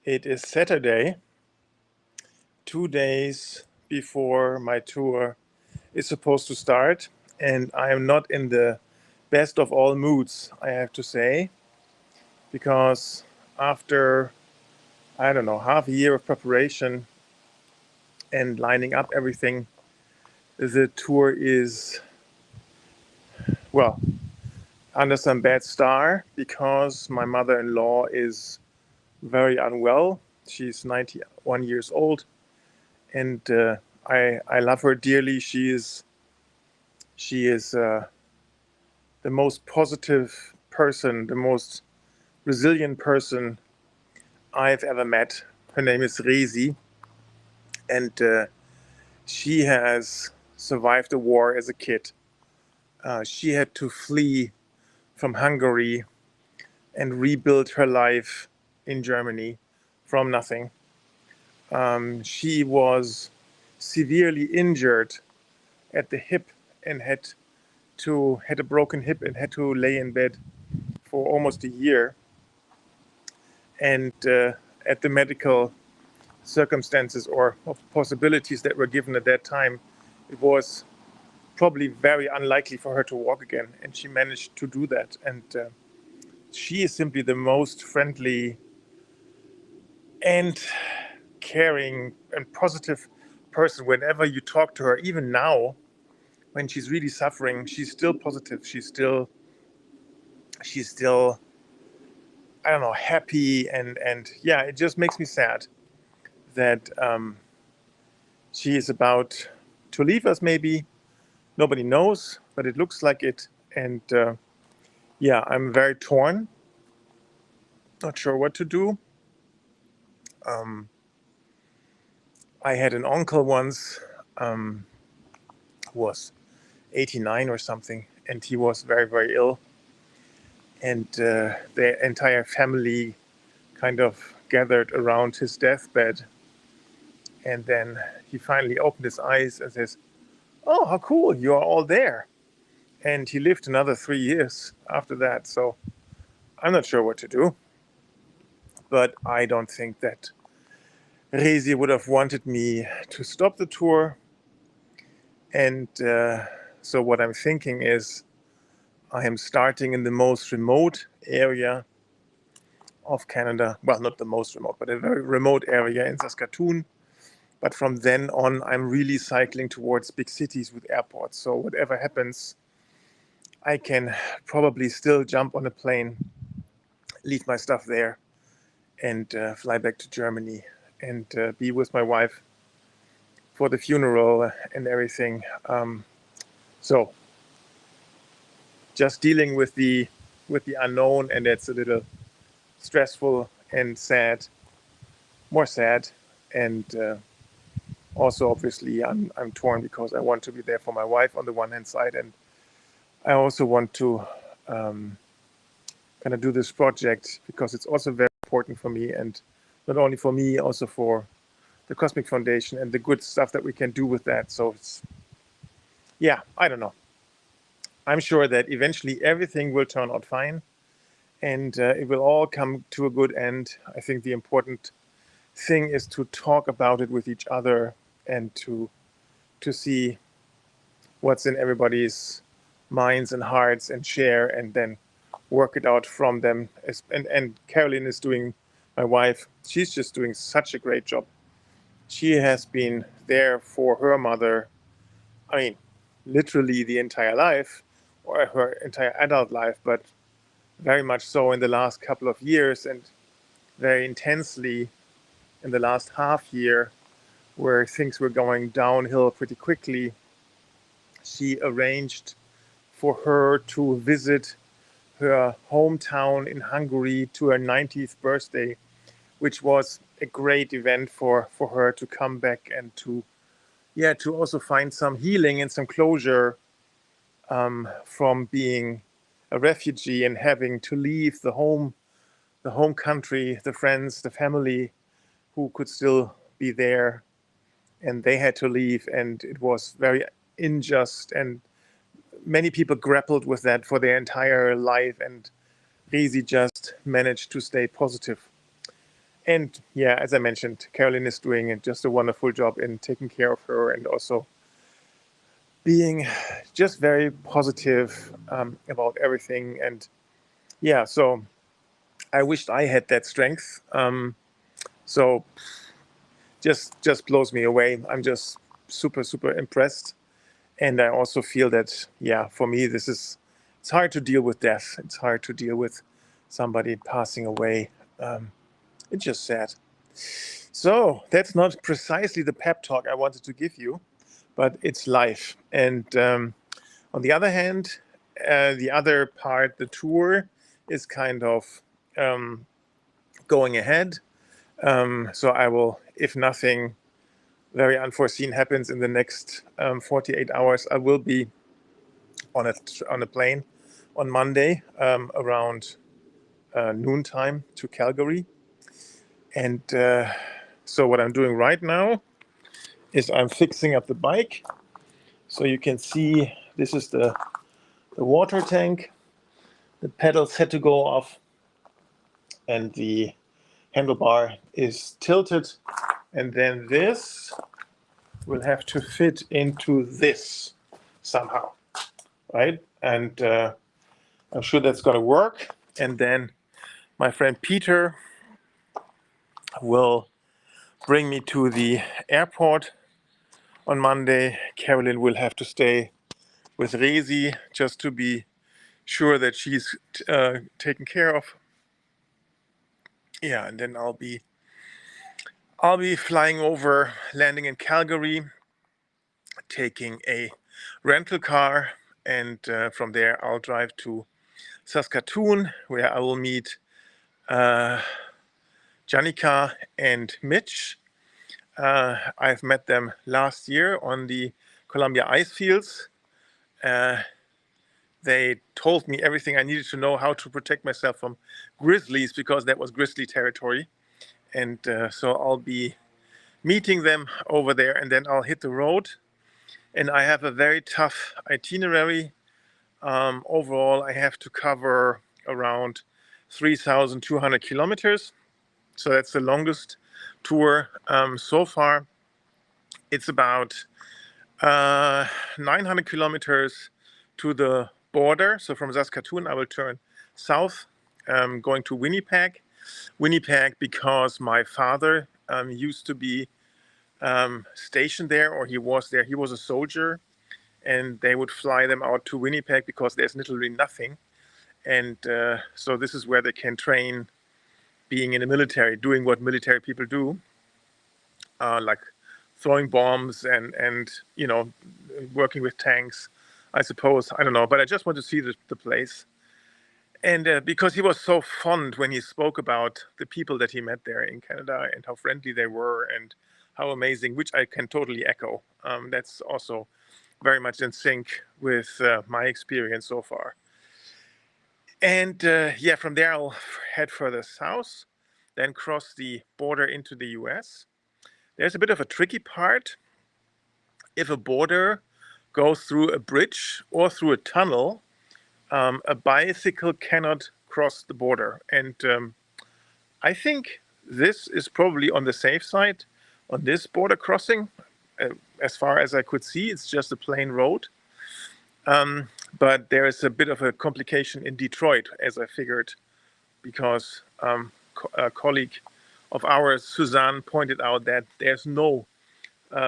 It is Saturday, 2 days before my tour is supposed to start, and I am not in the best of all moods, I have to say, because after, I don't know, half a year of preparation and lining up everything, the tour is, well, under some bad star because my mother-in-law is very unwell. She's 91 years old, and I love her dearly. She is the most positive person, the most resilient person I've ever met. Her name is Resi, and she has survived the war as a kid. She had to flee from Hungary and rebuild her life in Germany from nothing. She was severely injured at the hip and had a broken hip and had to lay in bed for almost a year. And at the medical circumstances or possibilities that were given at that time, it was probably very unlikely for her to walk again. And she managed to do that. And she is simply the most friendly and caring and positive person. Whenever you talk to her, even now, when she's really suffering, she's still positive. She's still I don't know, happy, and yeah, it just makes me sad that she is about to leave us. Maybe nobody knows, but it looks like it. And yeah, I'm very torn, not sure what to do. Um, I had an uncle once who was 89 or something, and he was very, very ill. And the entire family kind of gathered around his deathbed. And then he finally opened his eyes and says, "Oh, how cool, you are all there." And he lived another 3 years after that. So I'm not sure what to do. But I don't think that Rezi would have wanted me to stop the tour. And so what I'm thinking is I am starting in the most remote area of Canada. Well, not the most remote, but a very remote area in Saskatoon. But from then on, I'm really cycling towards big cities with airports. So whatever happens, I can probably still jump on a plane, leave my stuff there, and fly back to Germany and be with my wife for the funeral and everything. So just dealing with the unknown, and it's a little stressful and sad, more sad, and also obviously I'm torn because I want to be there for my wife on the one hand side, and I also want to kind of do this project because it's also very important for me, and not only for me, also for the Cosmic Foundation and the good stuff that we can do with that. So it's, yeah, I don't know. I'm sure that eventually everything will turn out fine, and it will all come to a good end. I think the important thing is to talk about it with each other and to see what's in everybody's minds and hearts and share, and then work it out from them. And Caroline is doing, my wife, she's just doing such a great job. She has been there for her mother, I mean, literally the entire life, or her entire adult life, but very much so in the last couple of years, and very intensely in the last half year, where things were going downhill pretty quickly. She arranged for her to visit her hometown in Hungary to her 90th birthday, which was a great event for her to come back and to also find some healing and some closure from being a refugee and having to leave the home country, the friends, the family who could still be there, and they had to leave, and it was very unjust, and many people grappled with that for their entire life, and Rezi just managed to stay positive. And yeah, as I mentioned, Carolyn is doing just a wonderful job in taking care of her and also being just very positive about everything. And yeah, so I wished I had that strength. So just blows me away. I'm just super impressed. And I also feel that, yeah, for me, it's hard to deal with death. It's hard to deal with somebody passing away. It's just sad. So that's not precisely the pep talk I wanted to give you, but it's life. And on the other hand, the other part, the tour, is kind of going ahead. So I will, if nothing very unforeseen happens in the next 48 hours, I will be on a plane on Monday around noontime to Calgary. And so what I'm doing right now is I'm fixing up the bike. So you can see this is the water tank. The pedals had to go off and the handlebar is tilted. And then this will have to fit into this somehow, right? And I'm sure that's going to work. And then my friend Peter will bring me to the airport on Monday. Carolyn will have to stay with Rezi just to be sure that she's taken care of. Yeah, and then I'll be flying over, landing in Calgary, taking a rental car, and from there I'll drive to Saskatoon, where I will meet Janika and Mitch. I've met them last year on the Columbia ice fields. They told me everything I needed to know how to protect myself from grizzlies because that was grizzly territory. And so I'll be meeting them over there and then I'll hit the road. And I have a very tough itinerary. Overall, I have to cover around 3,200 kilometers. So that's the longest tour so far. It's about 900 kilometers to the border. So from Saskatoon, I will turn south, going to Winnipeg. Winnipeg because my father used to be stationed there, or he was there. He was a soldier, and they would fly them out to Winnipeg because there's literally nothing. And so this is where they can train being in the military, doing what military people do, like throwing bombs and working with tanks, I suppose. I don't know, but I just want to see the place. And because he was so fond when he spoke about the people that he met there in Canada and how friendly they were and how amazing, which I can totally echo. That's also very much in sync with my experience so far. And yeah, from there I'll head further south, then cross the border into the US. There's a bit of a tricky part. If a border goes through a bridge or through a tunnel, a bicycle cannot cross the border. And I think this is probably on the safe side on this border crossing. As far as I could see, it's just a plain road. But there is a bit of a complication in Detroit, as I figured, because a colleague of ours, Suzanne, pointed out that there's no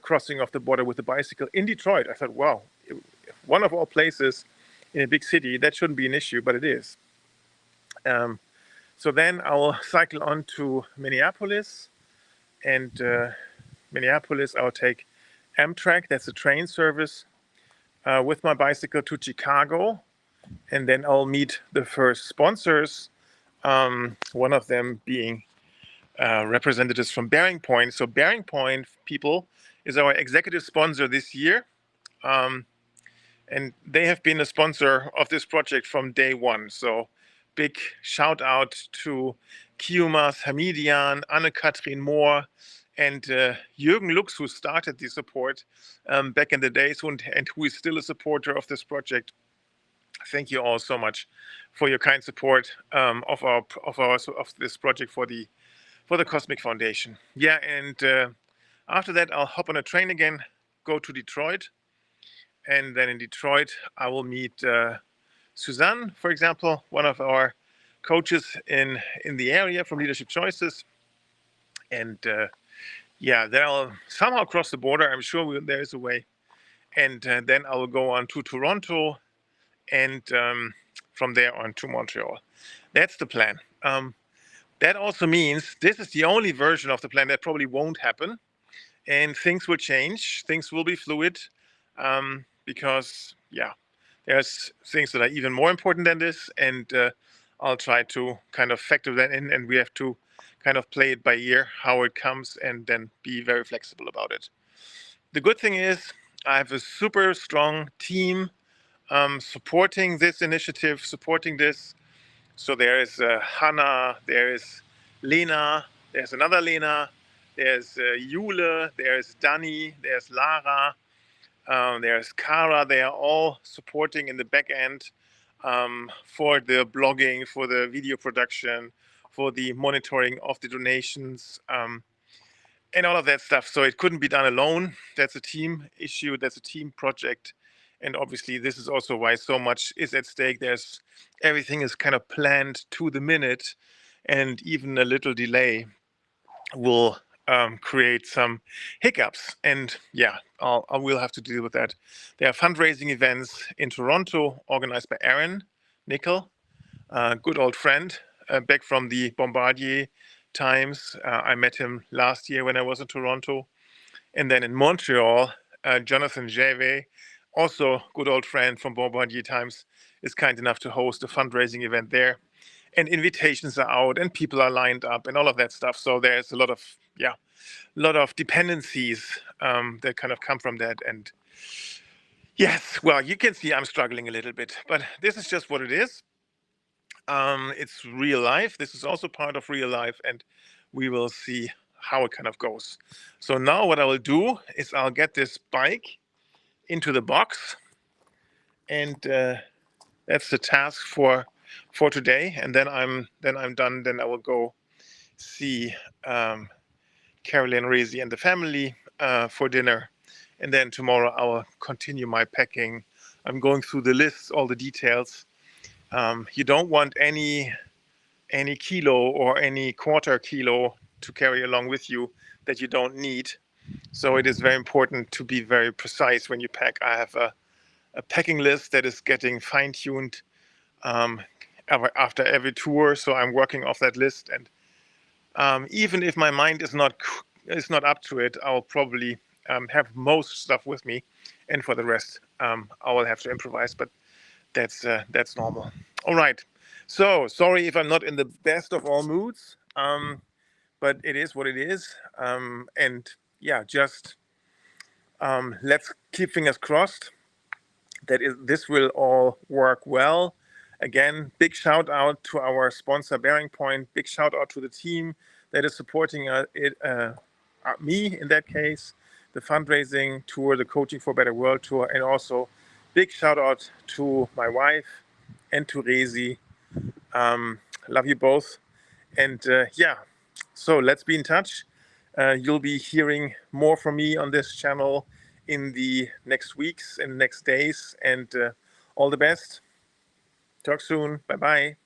crossing of the border with a bicycle in Detroit. I thought, wow, one of all places in a big city, that shouldn't be an issue, but it is. So then I'll cycle on to Minneapolis, and Minneapolis, I'll take Amtrak, that's a train service, with my bicycle to Chicago, and then I'll meet the first sponsors, one of them being representatives from Bearing Point. So Bearing Point, people, is our executive sponsor this year. And they have been a sponsor of this project from day one. So big shout out to Kiyumas Hamidian, Anne-Kathrin Mohr, and Jürgen Lux, who started the support back in the days and who is still a supporter of this project. Thank you all so much for your kind support of this project for the for the Cosmic Foundation. Yeah, and after that, I'll hop on a train again, go to Detroit, and then in Detroit, I will meet Suzanne, for example, one of our coaches in the area from Leadership Choices, and yeah, then I'll somehow cross the border. I'm sure there is a way, and then I will go on to Toronto, and from there on to Montreal. That's the plan. That also means this is the only version of the plan that probably won't happen, and things will change. Things will be fluid, because yeah, there's things that are even more important than this, and I'll try to kind of factor that in, and we have to kind of play it by ear how it comes, and then be very flexible about it. The good thing is I have a super strong team supporting this initiative, supporting this. So there is Hannah, there is Lena, there's another Lena, there's Jule, there's Dani, there's Lara, there's Kara. They are all supporting in the back end for the blogging, for the video production, for the monitoring of the donations, and all of that stuff. So it couldn't be done alone. That's a team issue. That's a team project. And obviously, this is also why so much is at stake. Everything is kind of planned to the minute, and even a little delay will create some hiccups. And yeah, I will have to deal with that. There are fundraising events in Toronto organized by Aaron Nickel, a good old friend, back from the Bombardier times. I met him last year when I was in Toronto. And then in Montreal, Jonathan Jave, also good old friend from Bombardier times, is kind enough to host a fundraising event there. And invitations are out, and people are lined up, and all of that stuff. So there's a lot of dependencies that kind of come from that. And yes, well, you can see I'm struggling a little bit, but this is just what it is. It's real life. This is also part of real life, and we will see how it kind of goes. So now what I will do is I'll get this bike into the box, and that's the task for today. And then I'm done. Then I will go see Carolyn, Rezi, and the family for dinner, and then tomorrow I will continue my packing. I'm going through the lists, all the details. You don't want any kilo or any quarter kilo to carry along with you that you don't need. So it is very important to be very precise when you pack. I have a packing list that is getting fine-tuned after every tour, so I'm working off that list. And even if my mind is not up to it, I'll probably have most stuff with me, and for the rest, I will have to improvise. But that's normal. All right. So sorry if I'm not in the best of all moods, but it is what it is. And yeah, just let's keep fingers crossed that this will all work well. Again, big shout out to our sponsor, Bearing Point. Big shout out to the team that is supporting me in that case, the fundraising tour, the Coaching for a Better World tour, and also big shout out to my wife and to Rezi. Love you both. And yeah, so let's be in touch. You'll be hearing more from me on this channel in the next weeks and next days. And all the best. Talk soon. Bye-bye.